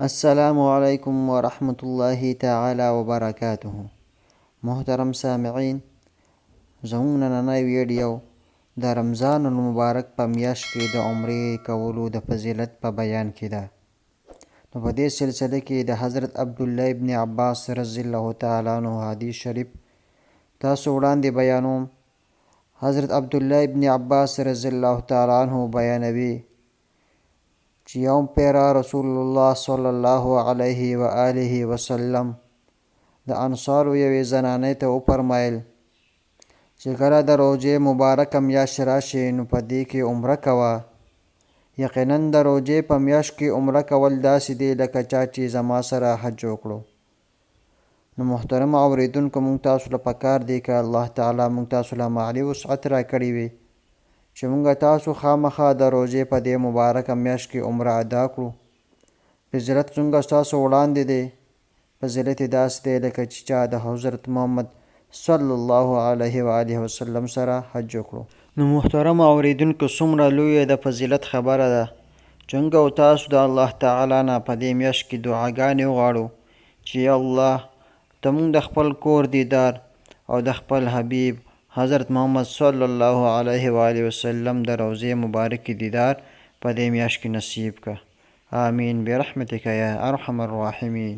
السلام علیکم ورحمۃ اللہ تعالی وبرکاتہ. محترم سامعین، زموږ نننی ویډیو د رمضان المبارک په میاشت کې د عمرې کولو د فضیلت په بیان کې ده. نو په دې سلسله کې د حضرت عبدالله ابن عباس رضی الله تعالی عنه حدیث شریف تاسو وړاندې بیانوم. حضرت عبدالله ابن عباس رضی الله تعالی عنه بیانوي چې یو پیرا رسول الله صلی الله علیه و آله وسلم د انصارو یوې زنانې ته وفرمایل چې کله د روژې مبارکه میاشت راشي نو په دې کې عمره کوه. یقینا د روژې په میاشت کې عمره کول داسې دی لکه چا چې زما سره حج وکړو. نو محترم اوریدونکو، موږ تاسو له پکار دی که الله تعالی موږ تاسو له مالي وسعت راکړی وي چې موږ تاسو خامخا د روژې په دې مبارکه میاشت کې عمره ادا کړو. فضیلت څنګه ستاسو وړاندې دی. فضیلت یې داسې دی لکه چې چا د حضرت محمد صلی الله علیه و آله وسلم سره حج وکړو. نو محترم اوریدونکو، څومره لویه د فضیلت خبره ده چې موږ او تاسو د الله تعالی نه په دې میاشت کې دعاګانې وغواړو چې یا الله ته موږ د خپل کور دیدار او د خپل حبیب حضرت محمد صلی الله علیه و آله وسلم د روضې مبارکې دیدار په دې میاشت کې نصیب که. آمین برحمتک یا ارحم الراحمین.